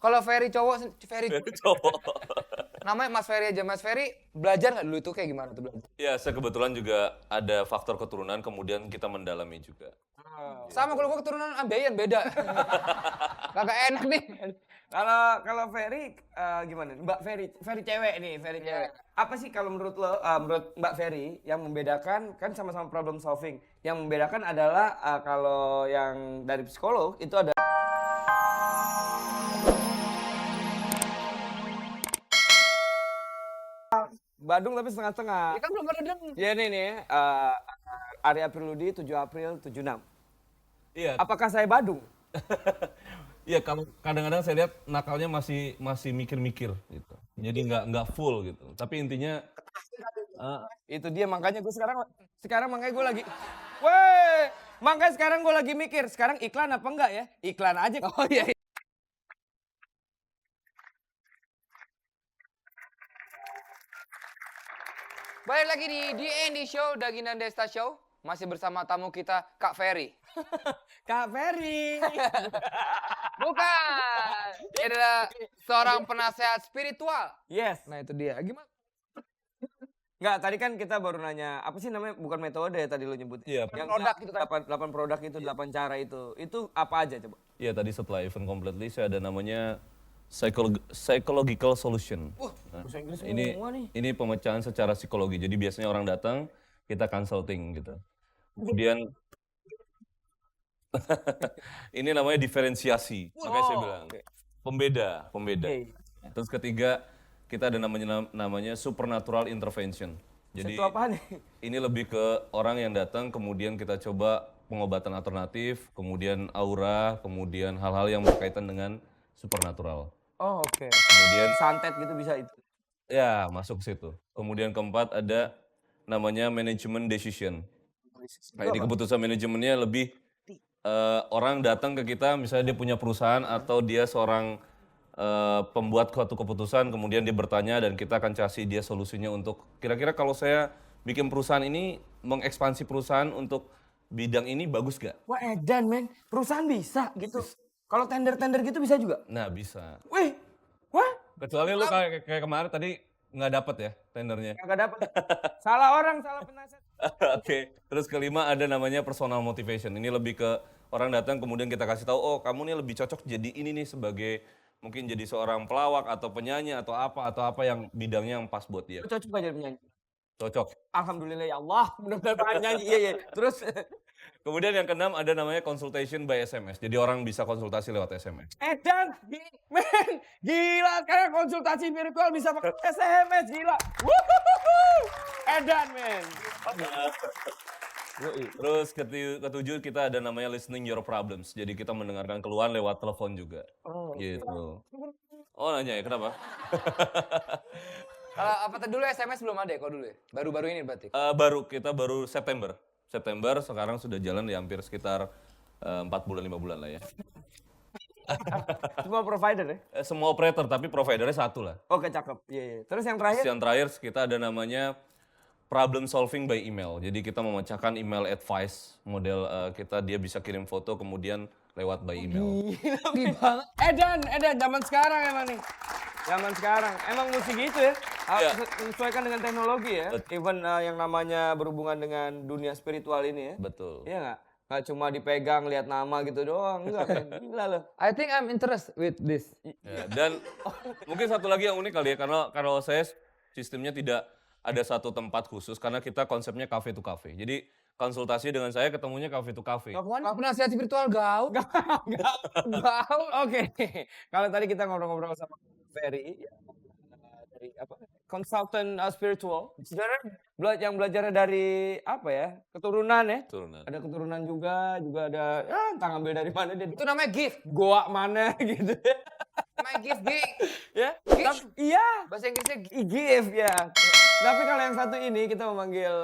Kalau Ferry cowok, Ferry cowok. namanya Mas Ferry aja. Mas Ferry belajar nggak dulu itu kayak gimana tuh belajar? Ya, saya kebetulan juga ada faktor keturunan, kemudian kita mendalami juga. Sama kalau gua keturunan Ambeien beda. Kagak enak nih. Kalau Ferry gimana? Mbak Ferry cewek nih, Ferry cewek. Apa sih kalau menurut lo, menurut Mbak Ferry yang membedakan kan sama-sama problem solving. Yang membedakan adalah kalau yang dari psikolog itu ada Bandung tapi setengah-setengah. Ya kan belum pada denger. Ya nih, Arya Priludi 7 April 76. Iya. Apakah saya Badung? Iya, kalau kadang-kadang saya lihat nakalnya masih mikir-mikir gitu. Jadi nggak full gitu. Tapi intinya Itu dia makanya gue sekarang makanya gue lagi makanya sekarang gue lagi mikir, sekarang iklan apa enggak ya? Iklan aja. Oh iya. Balik lagi di DND Show, Daging dan Desta Show. Masih bersama tamu kita, Kak Ferry. Kak Ferry. Bukan. Dia adalah seorang penasehat spiritual. Yes. Nah itu dia. Gimana? Enggak, tadi kan kita baru nanya, apa sih namanya, bukan metode ya tadi lo nyebut. Iya. Yang Produk itu tadi. 8 produk itu, 8 cara itu. Itu apa aja coba? ya tadi setelah event completely saya ada namanya psychological solution. Nah, Bahasa Inggris ini semua nih. ini pemecahan secara psikologi. Jadi biasanya orang datang, kita consulting gitu. Kemudian ini namanya diferensiasi. Makanya saya bilang pembeda. Oke. Terus ketiga kita ada namanya supernatural intervention. Jadi Itu apa nih? ini lebih ke orang yang datang kemudian kita coba pengobatan alternatif, kemudian aura, kemudian hal-hal yang berkaitan dengan supernatural. Oh oke. Kemudian Santet gitu bisa itu. ya masuk ke situ. Kemudian keempat ada namanya management decision. Nah, ini keputusan manajemennya lebih orang datang ke kita misalnya dia punya perusahaan atau dia seorang pembuat suatu keputusan kemudian dia bertanya dan kita akan kasih dia solusinya untuk kira-kira kalau saya bikin perusahaan ini mengekspansi perusahaan untuk bidang ini bagus gak? Wah edan men, perusahaan bisa gitu. Kalau tender-tender gitu bisa juga? Nah bisa. Wih, wah Kecuali lu kayak kemarin tadi nggak dapet ya tendernya. kagak dapet. Salah orang, salah penasihat. Oke. Terus kelima ada namanya personal motivation. Ini lebih ke orang datang kemudian kita kasih tahu, oh kamu nih lebih cocok jadi ini nih sebagai mungkin jadi seorang pelawak atau penyanyi atau apa yang bidangnya yang pas buat dia. Lu cocok gak jadi penyanyi? Cocok. Alhamdulillah ya Allah, benar-benar pengen nyanyi. Iya. Terus Kemudian yang keenam ada namanya consultation by SMS. Jadi orang bisa konsultasi lewat SMS. edan, men, gila kayak konsultasi virtual bisa pakai SMS gila. Wuhuhuhu. Edan men. Terus ketujuh kita ada namanya listening your problems. Jadi kita mendengarkan keluhan lewat telepon juga. Oh. Gitu. Oh nanya ya kenapa? Kalau apa tadi dulu SMS belum ada ya kalau dulu ya? Baru-baru ini berarti. Kita baru September. September sekarang sudah jalan di hampir sekitar 4 bulan 5 bulan lah ya. Semua provider ya? Semua operator tapi providernya satu lah. Oke cakep. Iya. Terus yang terakhir? Terus yang terakhir kita ada namanya problem solving by email. Jadi kita memecahkan email advice model dia bisa kirim foto kemudian lewat by email. Gila banget. Edan, zaman sekarang emang nih. Zaman sekarang, emang mesti gitu ya. Iya. Menyesuaikan dengan teknologi ya. Even yang namanya berhubungan dengan dunia spiritual ini ya. Betul. Iya nggak? Nggak cuma dipegang, lihat nama gitu doang. Enggak kan? Gila loh. I think I'm interested with this. Ya, dan mungkin satu lagi yang unik kali ya, karena kalau saya sistemnya tidak ada satu tempat khusus, karena kita konsepnya cafe to cafe. Jadi konsultasi dengan saya ketemunya cafe to cafe. Kalau penasihat spiritual gaul. Gaul. Oke. Kalau tadi kita ngobrol-ngobrol sama Ferry, ya, dari apa? Consultant spiritual. Sebenarnya yang belajarnya dari apa ya? Keturunan ya. Turunan. Ada keturunan juga ada ya entah ngambil dari mana dia. Itu namanya gift. Goa mana gitu ya. Namanya gift. Ya. Gift. Iya. Bahasa Inggrisnya gift. Gift ya. Tapi kalau yang satu ini kita memanggil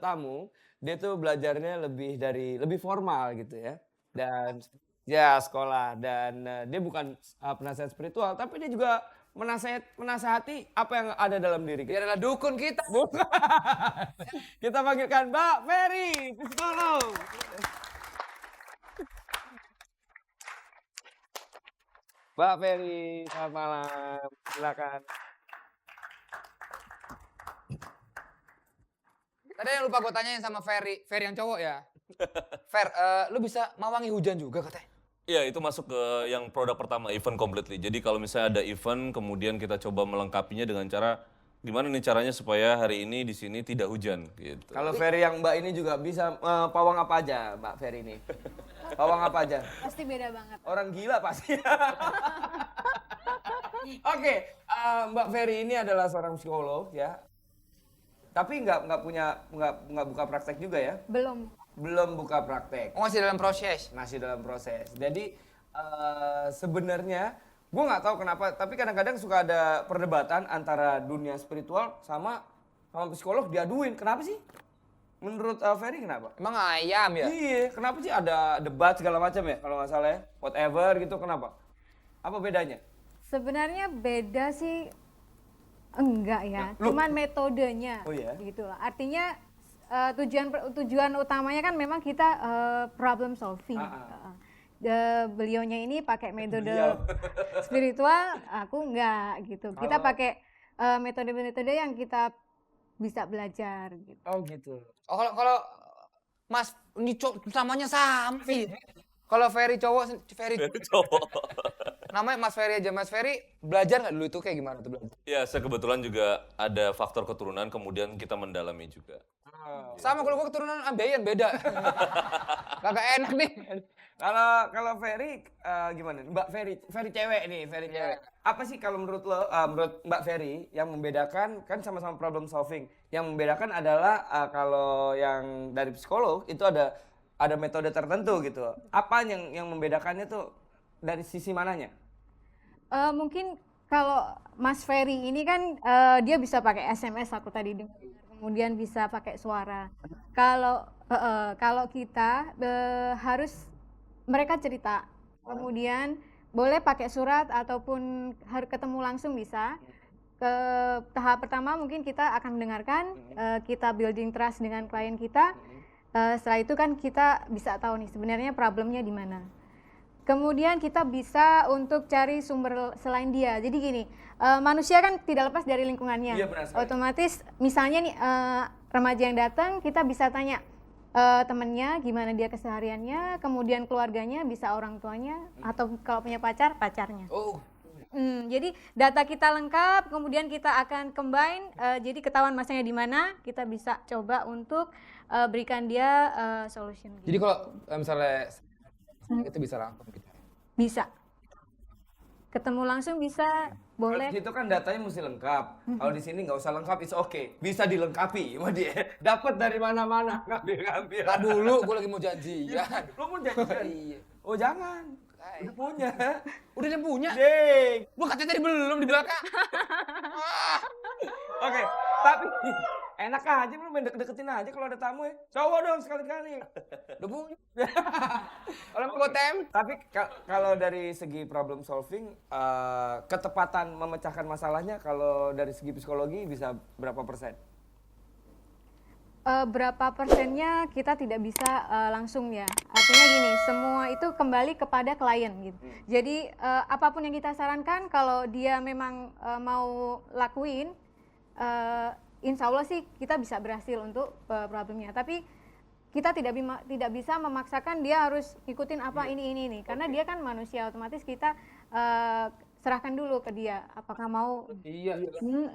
tamu, dia tuh belajarnya lebih formal gitu ya. Dan ya sekolah dan dia bukan penasihat spiritual tapi dia juga menasehati apa yang ada dalam diri Dia kita. adalah dukun kita. Bukan. Kita panggilkan Mbak Ferry, psikolog. Mbak Ferry, selamat malam. Silakan. Tadi yang lupa gue tanyain sama Ferry. Ferry yang cowok ya. Fer, lu bisa mawangi hujan juga katanya. Iya, itu masuk ke yang produk pertama, event completely. Jadi kalau misalnya ada event, kemudian kita coba melengkapinya dengan cara gimana nih caranya supaya hari ini di sini tidak hujan gitu. Kalau Ferry yang Mbak ini juga bisa pawang apa aja, Mbak Ferry ini? Pawang apa aja? Pasti beda banget. Orang gila pasti. Oke, Mbak Ferry ini adalah seorang psikolog ya. Tapi nggak buka praktek juga ya? Belum. Belum buka praktek. Oh, masih dalam proses. Masih dalam proses. Jadi sebenarnya gue nggak tahu kenapa, tapi kadang-kadang suka ada perdebatan antara dunia spiritual sama psikolog diaduin. Kenapa sih? Menurut Ferry kenapa? Emang ayam ya? Iya, kenapa sih ada debat segala macam ya kalau nggak salah ya? Whatever gitu, kenapa? Apa bedanya? Sebenarnya beda sih enggak ya. Cuman metodenya. Oh iya? Gitu lah. Artinya tujuan utamanya kan memang kita problem solving. Beliaunya ini pakai metode spiritual, aku enggak gitu. Kita pakai metode-metode yang kita bisa belajar gitu. Oh gitu. Oh, kalau Mas ini namanya sama sih. Kalau Ferry cowok, Ferry Cowok. namanya Mas Ferry aja. Mas Ferry belajar nggak dulu itu kayak gimana tuh belajar? Ya, saya kebetulan juga ada faktor keturunan, kemudian kita mendalami juga. Sama kalau gua keturunan ambeien beda. Kagak enak nih. Kalau Ferry gimana? Mbak Ferry cewek nih, Ferry cewek. Apa sih kalau menurut lo, menurut Mbak Ferry yang membedakan, kan sama-sama problem solving. Yang membedakan adalah kalau yang dari psikolog itu ada metode tertentu gitu. Apa yang membedakannya tuh dari sisi mananya? Mungkin kalau Mas Ferry ini kan dia bisa pakai SMS aku tadi dengar, kemudian bisa pakai suara. Kalau kita harus mereka cerita, kemudian boleh pakai surat ataupun harus ketemu langsung bisa. Ke tahap pertama mungkin kita akan mendengarkan, kita building trust dengan klien kita. Setelah itu kan kita bisa tahu nih sebenarnya problemnya di mana. Kemudian kita bisa untuk cari sumber selain dia. Jadi gini, manusia kan tidak lepas dari lingkungannya. Iya, benar sekali. Otomatis misalnya nih remaja yang datang, kita bisa tanya temennya gimana dia kesehariannya, kemudian keluarganya, bisa orang tuanya, atau kalau punya pacar, pacarnya. Oh. Jadi data kita lengkap, kemudian kita akan combine, jadi ketahuan masanya di mana, kita bisa coba untuk berikan dia solution. Jadi kalau misalnya itu bisa langsung gitu. Bisa. Ketemu langsung bisa, boleh. Itu kan datanya mesti lengkap. Kalau di sini nggak usah lengkap, it's okay. Bisa dilengkapi sama dia. Dapat dari mana-mana, ngambil. Nah dulu gue lagi mau janjian. Lo mau janjian? Iya. Oh jangan. Udah punya. Udah dia punya. Ding. Gua katanya tadi belum di belakang. Oke, tapi enak aja lu main deket-deketin aja kalau ada tamu ya. Cowok dong sekali-kali. Udah punya. Kalau mau tem. Tapi kalau dari segi problem solving, ketepatan memecahkan masalahnya kalau dari segi psikologi bisa berapa persen? Berapa persennya kita tidak bisa langsung ya. Artinya gini, semua itu kembali kepada klien gitu. Jadi apapun yang kita sarankan, kalau dia memang mau lakuin, insya Allah sih kita bisa berhasil untuk problemnya. Tapi kita tidak bisa memaksakan dia harus ikutin apa ini. Karena dia kan manusia, otomatis kita serahkan dulu ke dia. Apakah mau? Iya.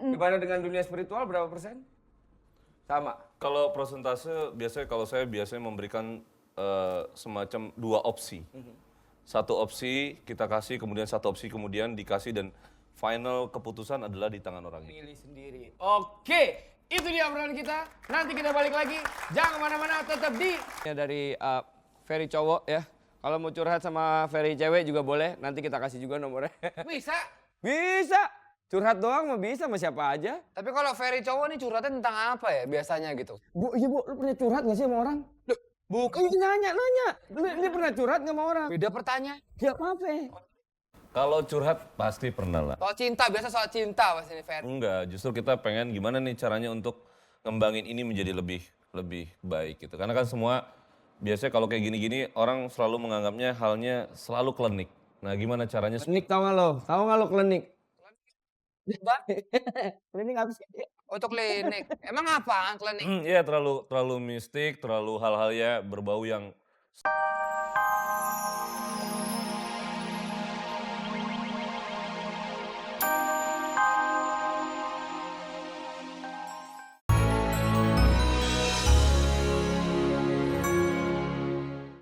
Gimana dengan dunia spiritual berapa persen? Sama. Kalau persentase biasanya kalau saya biasanya memberikan semacam dua opsi. Satu opsi kita kasih, kemudian satu opsi kemudian dikasih dan final keputusan adalah di tangan orang itu. Pilih sendiri. Oke, itu dia obrolan kita. Nanti kita balik lagi. Jangan kemana-mana, tetap di. Ya dari Ferry cowok ya. Kalau mau curhat sama Ferry cewek juga boleh. Nanti kita kasih juga nomornya. Bisa. Bisa. Curhat doang mah bisa sama siapa aja. Tapi kalau Ferry cowok nih curhatnya tentang apa ya biasanya gitu? Iya bu, lu pernah curhat gak sih sama orang? Bukan. Nanya. Ini pernah curhat gak sama orang? Beda pertanyaan. Ya apa-apa. Kalau curhat pasti pernah lah. Soal cinta, biasa soal cinta pasti nih Ferry. Enggak, justru kita pengen gimana nih caranya untuk ngembangin ini menjadi lebih baik gitu. Karena kan semua biasanya kalau kayak gini-gini orang selalu menganggapnya halnya selalu klinik. Nah, gimana caranya? Klinik tahu nggak lo? Tahu nggak lo klinik? Klinik apa sih? Untuk klinik. Emang apaan klinik? Iya, terlalu mistik, terlalu hal-hal ya berbau yang